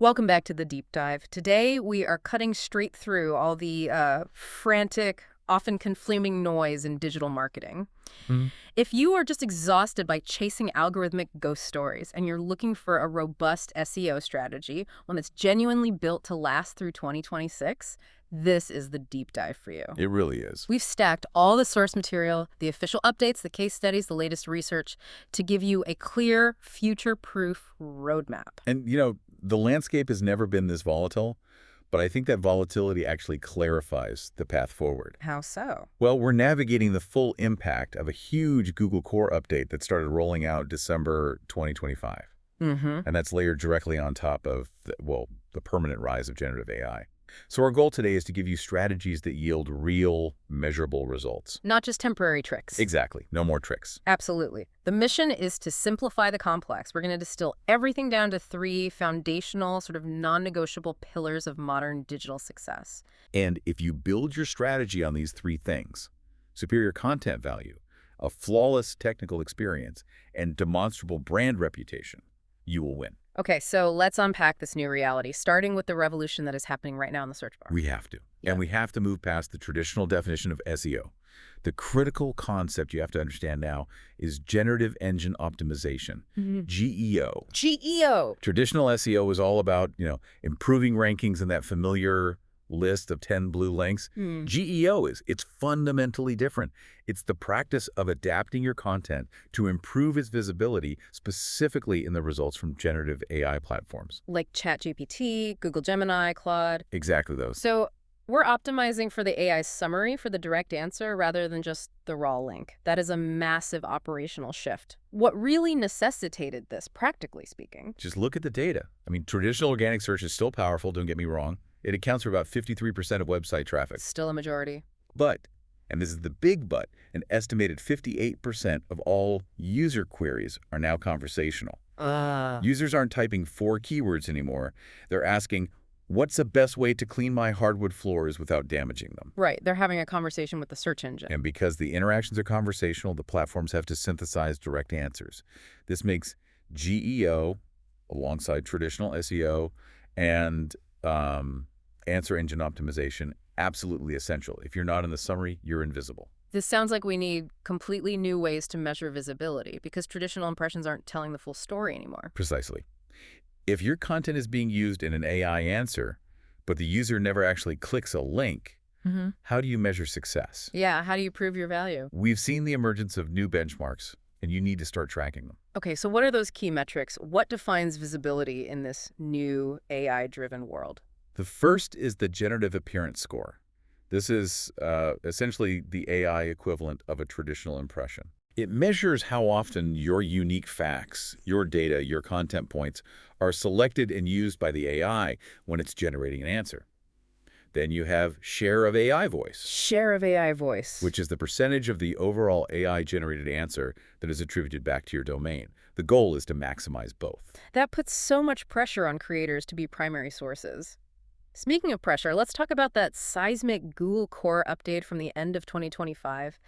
Welcome back to the deep dive. Today we are cutting straight through all the frantic, often conflaming noise in digital marketing. Mhm. If you are just exhausted by chasing algorithmic ghost stories and you're looking for a robust SEO strategy, one that's genuinely built to last through 2026, this is the deep dive for you. It really is. We've stacked all the source material, the official updates, the case studies, the latest research to give you a clear, future-proof roadmap. And, the landscape has never been this volatile, but I think that volatility actually clarifies the path forward. How so? Well, we're navigating the full impact of a huge Google Core update that started rolling out December 2025. Mm-hmm. And that's layered directly on top of, the permanent rise of generative AI. So our goal today is to give you strategies that yield real, measurable results. Not just temporary tricks. Exactly. No more tricks. Absolutely. The mission is to simplify the complex. We're going to distill everything down to three foundational, sort of non-negotiable pillars of modern digital success. And if you build your strategy on these three things, superior content value, a flawless technical experience, and demonstrable brand reputation, you will win. Okay, so let's unpack this new reality, starting with the revolution that is happening right now in the search bar. We have to. Yeah. And we have to move past the traditional definition of SEO. The critical concept you have to understand now is generative engine optimization, GEO. GEO. Traditional SEO is all about, improving rankings in that familiar list of 10 blue links. GEO it's fundamentally different. It's the practice of adapting your content to improve its visibility, specifically in the results from generative AI platforms. Like ChatGPT, Google Gemini, Claude. Exactly those. So we're optimizing for the AI summary for the direct answer rather than just the raw link. That is a massive operational shift. What really necessitated this, practically speaking? Just look at the data. I mean, traditional organic search is still powerful, don't get me wrong. It accounts for about 53% of website traffic. Still a majority. But, and this is the big but, an estimated 58% of all user queries are now conversational. Users aren't typing 4 keywords anymore. They're asking, what's the best way to clean my hardwood floors without damaging them? Right, they're having a conversation with the search engine. And because the interactions are conversational, the platforms have to synthesize direct answers. This makes GEO, alongside traditional SEO, and answer engine optimization absolutely essential. If you're not in the summary, you're invisible. This sounds like we need completely new ways to measure visibility because traditional impressions aren't telling the full story anymore. Precisely. If your content is being used in an AI answer, but the user never actually clicks a link, how do you measure success? Yeah, how do you prove your value? We've seen the emergence of new benchmarks, and you need to start tracking them. Okay, so what are those key metrics? What defines visibility in this new AI-driven world? The first is the Generative Appearance Score. This is essentially the AI equivalent of a traditional impression. It measures how often your unique facts, your data, your content points are selected and used by the AI when it's generating an answer. Then you have share of AI voice, Share of AI voice. which is the percentage of the overall AI-generated answer that is attributed back to your domain. The goal is to maximize both. That puts so much pressure on creators to be primary sources. Speaking of pressure, let's talk about that seismic Google Core update from the end of 2025.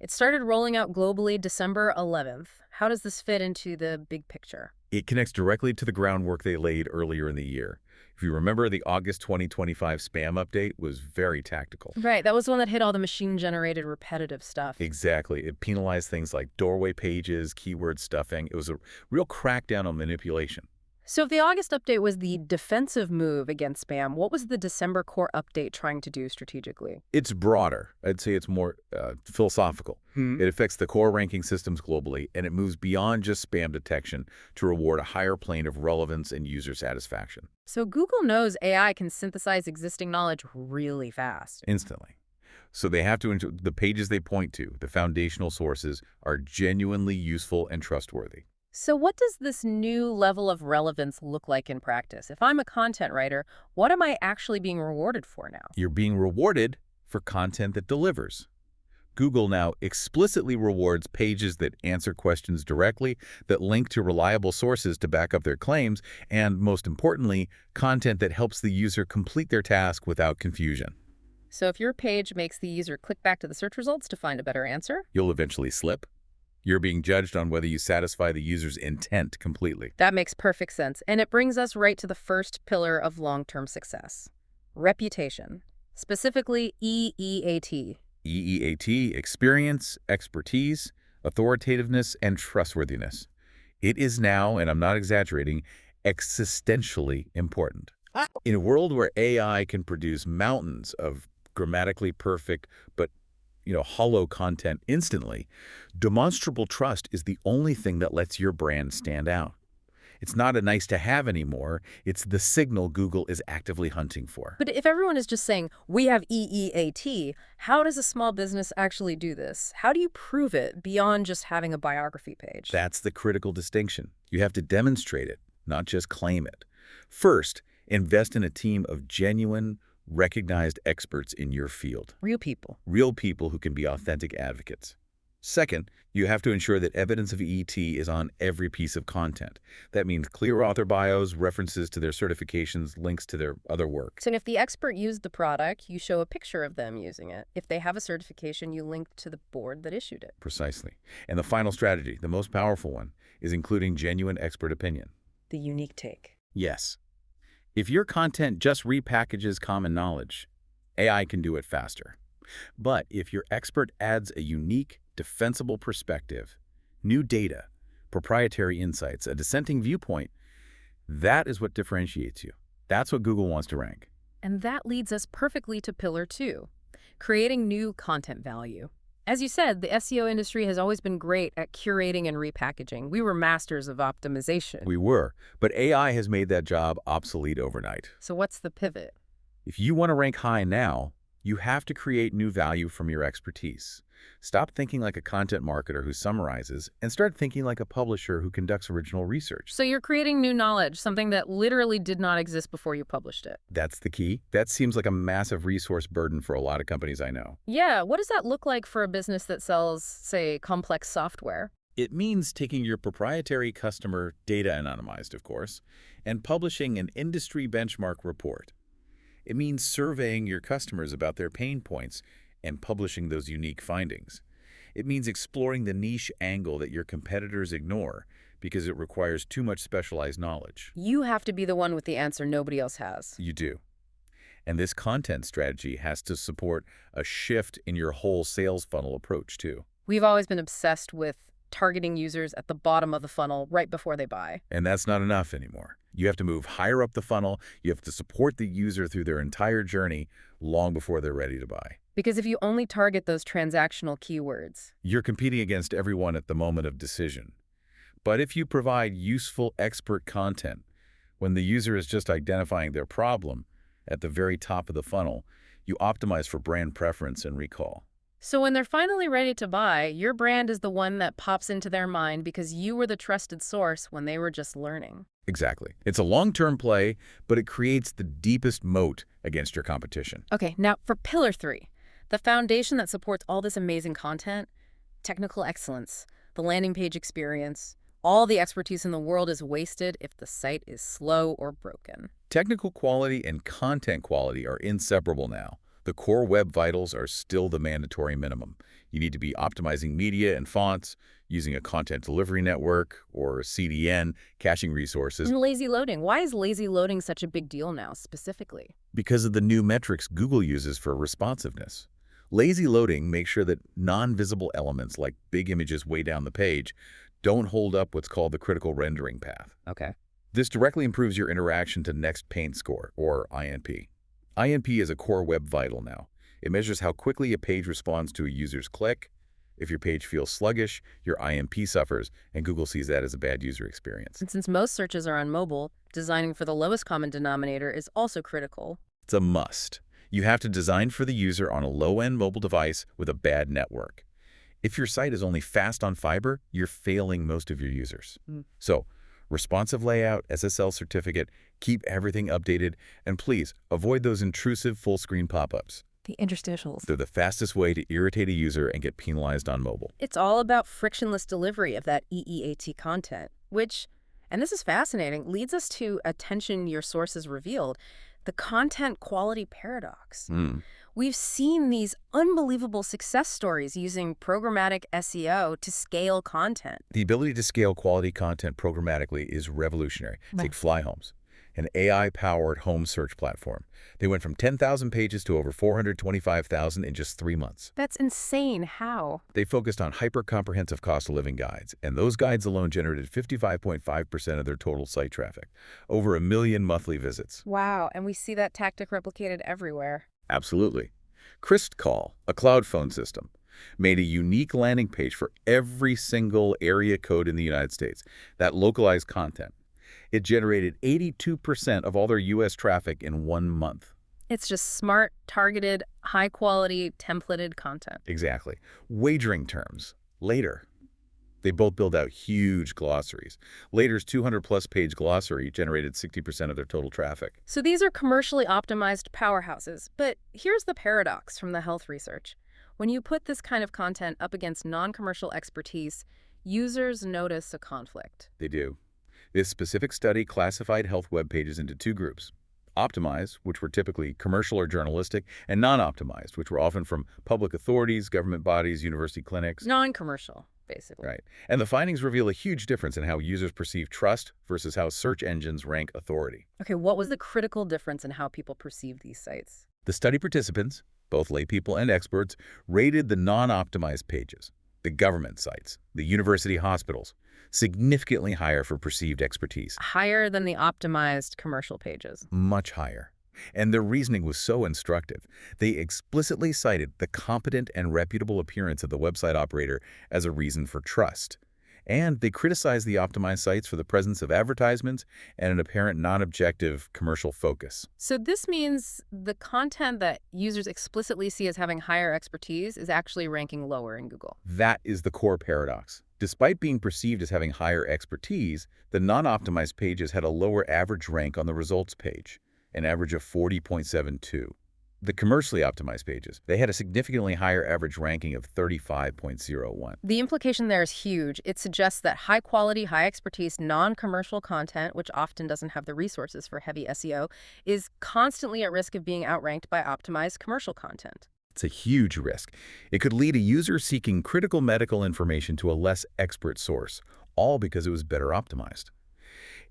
It started rolling out globally December 11th. How does this fit into the big picture? It connects directly to the groundwork they laid earlier in the year. If you remember, the August 2025 spam update was very tactical. Right, that was the one that hit all the machine-generated repetitive stuff. Exactly. It penalized things like doorway pages, keyword stuffing. It was a real crackdown on manipulation. So if the August update was the defensive move against spam, what was the December Core update trying to do strategically? It's broader. I'd say it's more philosophical. It affects the core ranking systems globally, and it moves beyond just spam detection to reward a higher plane of relevance and user satisfaction. So Google knows AI can synthesize existing knowledge really fast. Instantly. So they have to ensure the pages they point to, the foundational sources, are genuinely useful and trustworthy. So what does this new level of relevance look like in practice? If I'm a content writer, what am I actually being rewarded for now? You're being rewarded for content that delivers. Google now explicitly rewards pages that answer questions directly, that link to reliable sources to back up their claims, and most importantly, content that helps the user complete their task without confusion. So if your page makes the user click back to the search results to find a better answer, You'll eventually slip. You're being judged on whether you satisfy the user's intent completely. That makes perfect sense, and it brings us right to the first pillar of long-term success: reputation, specifically EEAT. EEAT, experience, expertise, authoritativeness, and trustworthiness. It is now, and I'm not exaggerating, existentially important. In a world where AI can produce mountains of grammatically perfect but hollow content instantly, demonstrable trust is the only thing that lets your brand stand out. It's not a nice to have anymore. It's the signal Google is actively hunting for. But if everyone is just saying, we have EEAT, how does a small business actually do this? How do you prove it beyond just having a biography page? That's the critical distinction. You have to demonstrate it, not just claim it. First, invest in a team of genuine, recognized experts in your field. Real people who can be authentic advocates. Second, you have to ensure that evidence of ET is on every piece of content. That means clear author bios, references to their certifications, links to their other work. So if the expert used the product, you show a picture of them using it. If they have a certification, you link to the board that issued it. Precisely. And the final strategy, the most powerful one, is including genuine expert opinion. The unique take. Yes. If your content just repackages common knowledge, AI can do it faster. But if your expert adds a unique, defensible perspective, new data, proprietary insights, a dissenting viewpoint, that is what differentiates you. That's what Google wants to rank. And that leads us perfectly to pillar 2, creating new content value. As you said, the SEO industry has always been great at curating and repackaging. We were masters of optimization. We were, but AI has made that job obsolete overnight. So what's the pivot? If you want to rank high now, you have to create new value from your expertise. Stop thinking like a content marketer who summarizes and start thinking like a publisher who conducts original research. So you're creating new knowledge, something that literally did not exist before you published it. That's the key. That seems like a massive resource burden for a lot of companies I know. Yeah, what does that look like for a business that sells, say, complex software? It means taking your proprietary customer data, anonymized of course, and publishing an industry benchmark report. It means surveying your customers about their pain points and publishing those unique findings. It means exploring the niche angle that your competitors ignore because it requires too much specialized knowledge. You have to be the one with the answer nobody else has. You do. And this content strategy has to support a shift in your whole sales funnel approach too. We've always been obsessed with targeting users at the bottom of the funnel right before they buy. And that's not enough anymore. You have to move higher up the funnel. You have to support the user through their entire journey long before they're ready to buy. Because if you only target those transactional keywords, you're competing against everyone at the moment of decision. But if you provide useful expert content when the user is just identifying their problem at the very top of the funnel, you optimize for brand preference and recall. So when they're finally ready to buy, your brand is the one that pops into their mind because you were the trusted source when they were just learning. Exactly. It's a long-term play, but it creates the deepest moat against your competition. Okay, now for pillar 3, the foundation that supports all this amazing content: technical excellence, the landing page experience. All the expertise in the world is wasted if the site is slow or broken. Technical quality and content quality are inseparable now. The core web vitals are still the mandatory minimum. You need to be optimizing media and fonts, using a content delivery network or CDN, caching resources. And lazy loading. Why is lazy loading such a big deal now, specifically? Because of the new metrics Google uses for responsiveness. Lazy loading makes sure that non-visible elements like big images way down the page don't hold up what's called the critical rendering path. Okay. This directly improves your interaction to Next Paint Score, or INP. INP is a core web vital now. It measures how quickly a page responds to a user's click. If your page feels sluggish, your INP suffers, and Google sees that as a bad user experience. And since most searches are on mobile, designing for the lowest common denominator is also critical. It's a must. You have to design for the user on a low-end mobile device with a bad network. If your site is only fast on fiber, you're failing most of your users. So, responsive layout, SSL certificate, keep everything updated, and please avoid those intrusive full-screen pop-ups. The interstitials. They're the fastest way to irritate a user and get penalized on mobile. It's all about frictionless delivery of that EEAT content, which, and this is fascinating, leads us to attention your sources revealed. The content quality paradox. Hmm. We've seen these unbelievable success stories using programmatic SEO to scale content. The ability to scale quality content programmatically is revolutionary. Right. Take Flyhomes, an AI-powered home search platform. They went from 10,000 pages to over 425,000 in just 3 months. That's insane. How? They focused on hyper-comprehensive cost-of-living guides, and those guides alone generated 55.5% of their total site traffic, over 1 million monthly visits. Wow, and we see that tactic replicated everywhere. Absolutely. ChristCall, a cloud phone system, made a unique landing page for every single area code in the United States, that localized content. It generated 82% of all their U.S. traffic in 1 month. It's just smart, targeted, high-quality, templated content. Exactly. Wagering terms. Later. They both build out huge glossaries. Later's 200-plus page glossary generated 60% of their total traffic. So these are commercially optimized powerhouses. But here's the paradox from the health research. When you put this kind of content up against non-commercial expertise, users notice a conflict. They do. This specific study classified health web pages into 2 groups. Optimized, which were typically commercial or journalistic, and non-optimized, which were often from public authorities, government bodies, university clinics. Non-commercial, basically. Right. And the findings reveal a huge difference in how users perceive trust versus how search engines rank authority. Okay, what was the critical difference in how people perceive these sites? The study participants, both laypeople and experts, rated the non-optimized pages, the government sites, the university hospitals, significantly higher for perceived expertise. Higher than the optimized commercial pages. Much higher. And their reasoning was so instructive. They explicitly cited the competent and reputable appearance of the website operator as a reason for trust. And they criticized the optimized sites for the presence of advertisements and an apparent non-objective commercial focus. So this means the content that users explicitly see as having higher expertise is actually ranking lower in Google. That is the core paradox. Despite being perceived as having higher expertise, the non-optimized pages had a lower average rank on the results page, an average of 40.72. The commercially optimized pages, they had a significantly higher average ranking of 35.01. The implication there is huge. It suggests that high-quality, high-expertise, non-commercial content, which often doesn't have the resources for heavy SEO, is constantly at risk of being outranked by optimized commercial content. It's a huge risk. It could lead a user seeking critical medical information to a less expert source, all because it was better optimized.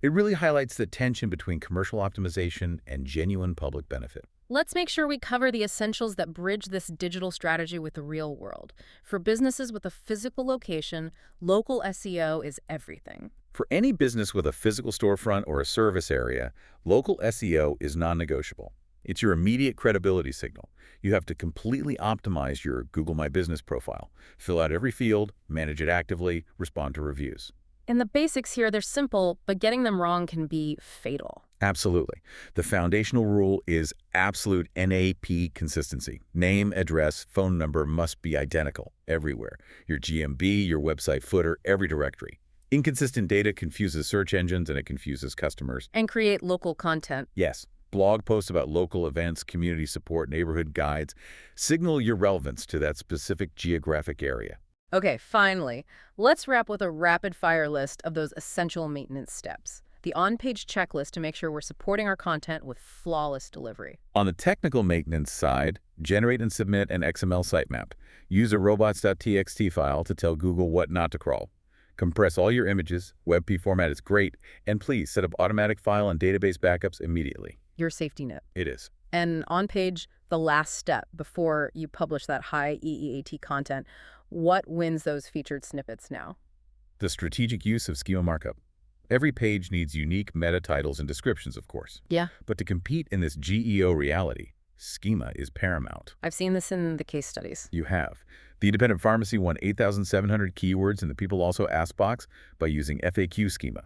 It really highlights the tension between commercial optimization and genuine public benefit. Let's make sure we cover the essentials that bridge this digital strategy with the real world. For businesses with a physical location, local SEO is everything. For any business with a physical storefront or a service area, local SEO is non-negotiable. It's your immediate credibility signal. You have to completely optimize your Google My Business profile, fill out every field, manage it actively, respond to reviews. And the basics here, they're simple, but getting them wrong can be fatal. Absolutely. The foundational rule is absolute NAP consistency. Name, address, phone number must be identical everywhere. Your GMB, your website footer, every directory. Inconsistent data confuses search engines and it confuses customers. And create local content. Yes. Blog posts about local events, community support, neighborhood guides. Signal your relevance to that specific geographic area. Okay, finally, let's wrap with a rapid-fire list of those essential maintenance steps. The on-page checklist to make sure we're supporting our content with flawless delivery. On the technical maintenance side, generate and submit an XML sitemap. Use a robots.txt file to tell Google what not to crawl. Compress all your images. WebP format is great. And please set up automatic file and database backups immediately. Your safety net. It is. And on page, the last step before you publish that high EEAT content, what wins those featured snippets now? The strategic use of schema markup. Every page needs unique meta titles and descriptions, of course. Yeah. But to compete in this GEO reality, schema is paramount. I've seen this in the case studies. You have. The Independent Pharmacy won 8,700 keywords in the People Also Ask box by using FAQ schema.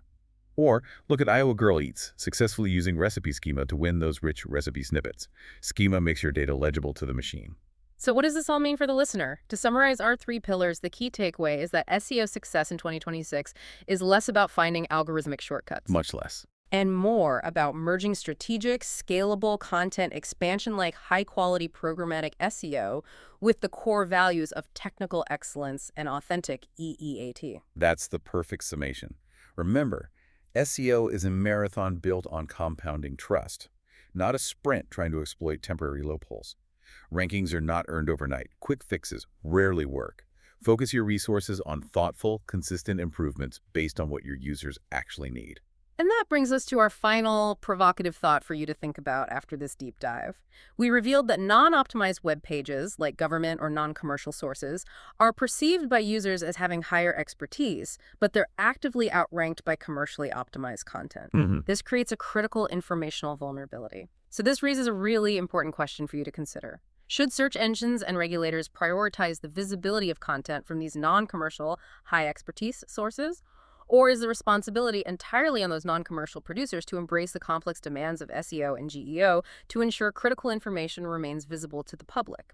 Or look at Iowa Girl Eats, successfully using recipe schema to win those rich recipe snippets. Schema makes your data legible to the machine. So what does this all mean for the listener? To summarize our 3 pillars, the key takeaway is that SEO success in 2026 is less about finding algorithmic shortcuts. Much less. And more about merging strategic, scalable content expansion like high-quality programmatic SEO with the core values of technical excellence and authentic EEAT. That's the perfect summation. Remember, SEO is a marathon built on compounding trust. not a sprint trying to exploit temporary loopholes. Rankings are not earned overnight. Quick fixes rarely work. Focus your resources on thoughtful, consistent improvements based on what your users actually need. And that brings us to our final provocative thought for you to think about after this deep dive. We revealed that non-optimized web pages, like government or non-commercial sources, are perceived by users as having higher expertise, but they're actively outranked by commercially optimized content. This creates a critical informational vulnerability. So this raises a really important question for you to consider. Should search engines and regulators prioritize the visibility of content from these non-commercial, high-expertise sources? Or is the responsibility entirely on those non-commercial producers to embrace the complex demands of SEO and GEO to ensure critical information remains visible to the public?